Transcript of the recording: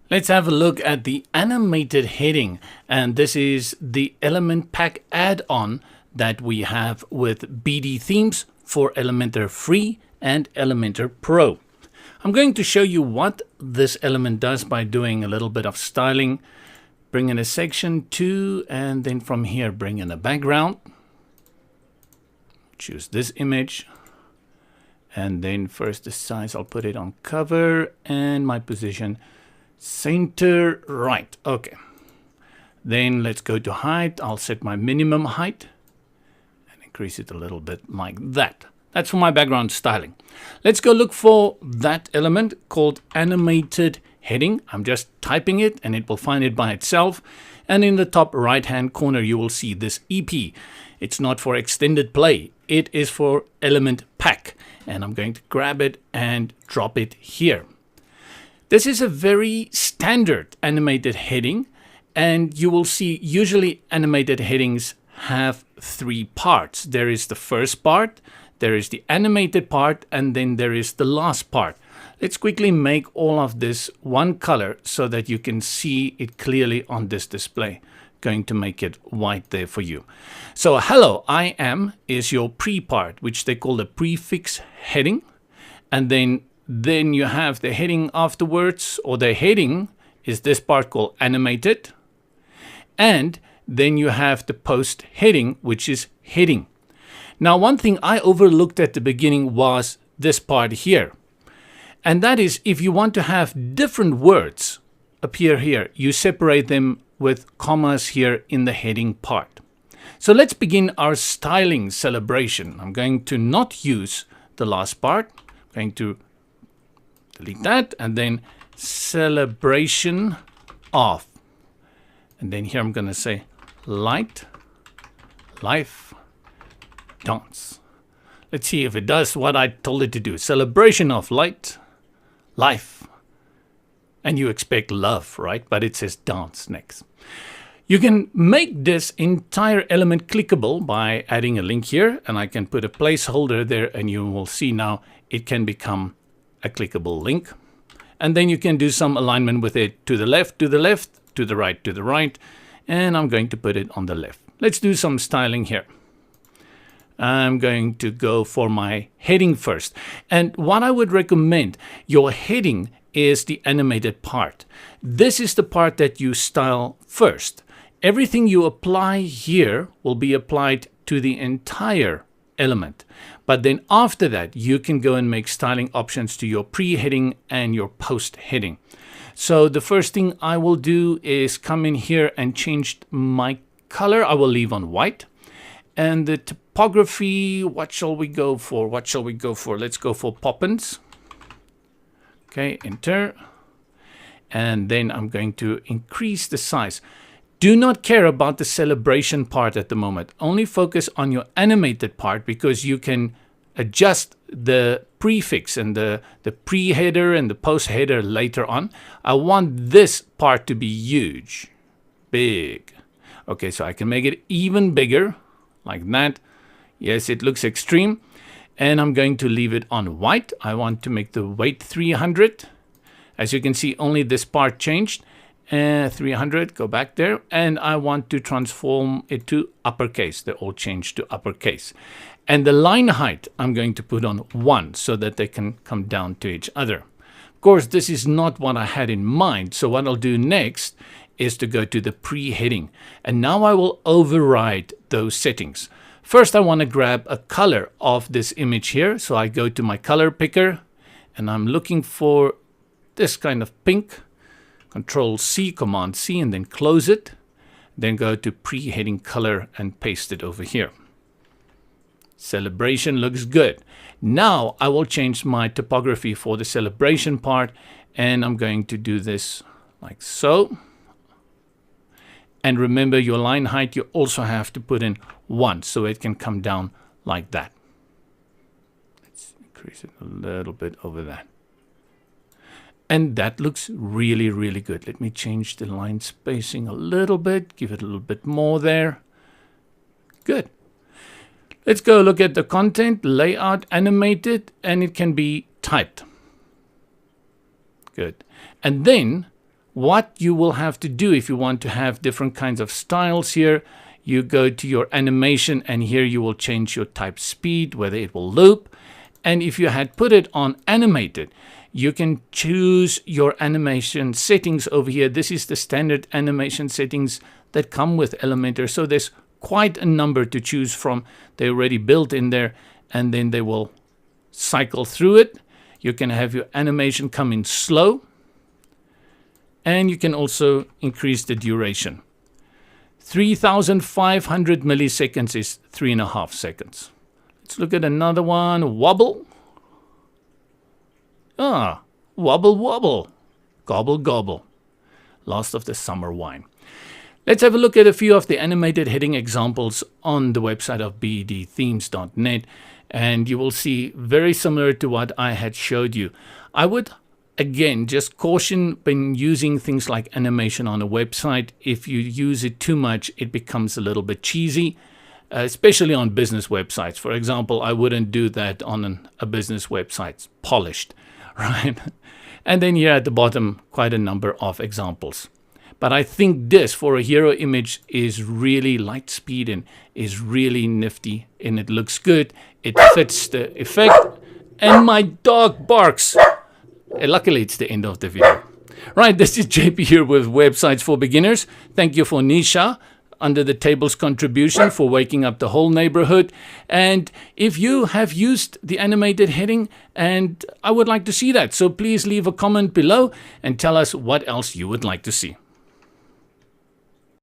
Let's have a look at the animated heading, and this is the Element Pack add-on that we have with BD themes for Elementor Free and Elementor Pro. I'm going to show you what this element does by doing a little bit of styling. Bring in a section 2, and then from here bring in a background. Choose this image. And then first the size, I'll put it on cover, and my position center right. Okay. Then let's go to height. I'll set my minimum height and increase it a little bit like that. That's for my background styling. Let's go look for that element called animated heading. I'm just typing it and it will find it by itself. And in the top right hand corner, you will see this EP. It's not for extended play. It is for element pack. And I'm going to grab it and drop it here. This is a very standard animated heading, and you will see usually animated headings have 3 parts. There is the first part, there is the animated part, and then there is the last part. Let's quickly make all of this one color so that you can see it clearly on this display. Going to make it white there for you. So hello, I am is your pre part, which they call the prefix heading, and then you have the heading afterwards, or the heading is this part called animated. And then you have the post heading, which is heading. Now, one thing I overlooked at the beginning was this part here. And that is, if you want to have different words appear here, you separate them with commas here in the heading part. So let's begin our styling celebration. I'm going to not use the last part. I'm going to delete that, and then celebration off. And then here I'm going to say light, life, dance. Let's see if it does what I told it to do. Celebration of light, life. And you expect love, right? But it says dance next. You can make this entire element clickable by adding a link here, and I can put a placeholder there, and you will see now it can become a clickable link. And then you can do some alignment with it to the left, to the left, to the right, to the right. And I'm going to put it on the left. Let's do some styling here. I'm going to go for my heading first. And what I would recommend, your heading is the animated part. This is the part that you style first. Everything you apply here will be applied to the entire element. But then after that, you can go and make styling options to your pre-heading and your post-heading. So the first thing I will do is come in here and change my color. I will leave on white. And the typography, what shall we go for? What shall we go for? Let's go for Poppins. Okay, enter. And then I'm going to increase the size. Do not care about the celebration part at the moment. Only focus on your animated part, because you can adjust the prefix and the pre-header and the post-header later on. I want this part to be huge, big. Okay, so I can make it even bigger, like that. Yes, it looks extreme. And I'm going to leave it on white. I want to make the weight 300. As you can see, only this part changed. 300, go back there. And I want to transform it to uppercase. They all changed to uppercase. And the line height, I'm going to put on 1 so that they can come down to each other. Of course, this is not what I had in mind. So what I'll do next is to go to the pre-heading. And now I will override those settings. First, I want to grab a color of this image here. So I go to my color picker and I'm looking for this kind of pink. Control C, Command C, and then close it. Then go to pre-heading color and paste it over here. Celebration looks good. Now I will change my typography for the celebration part, and I'm going to do this like so. And remember, your line height, you also have to put in 1 so it can come down like that. Let's increase it a little bit over that. And that looks really, really good. Let me change the line spacing a little bit, give it a little bit more there. Good. Let's go look at the content, layout, animated, and it can be typed. Good. And then what you will have to do if you want to have different kinds of styles here, you go to your animation, and here you will change your type speed, whether it will loop. And if you had put it on animated, you can choose your animation settings over here. This is the standard animation settings that come with Elementor. So there's quite a number to choose from. They're already built in there, and then they will cycle through it. You can have your animation come in slow, and you can also increase the duration. 3,500 milliseconds is 3.5 seconds. Let's look at another one. Wobble. Wobble, wobble. Gobble, gobble. Last of the summer wine. Let's have a look at a few of the animated heading examples on the website of bedthemes.net, and you will see very similar to what I had showed you. I would again just caution when using things like animation on a website. If you use it too much, it becomes a little bit cheesy, especially on business websites. For example, I wouldn't do that on a business website. It's polished, right? And then here at the bottom, quite a number of examples. But I think this for a hero image is really light speed and is really nifty, and it looks good. It fits the effect, and my dog barks. Luckily, it's the end of the video. Right, this is JP here with Websites for Beginners. Thank you for Nisha under the table's contribution for waking up the whole neighborhood. And if you have used the animated heading, and I would like to see that, so please leave a comment below and tell us what else you would like to see.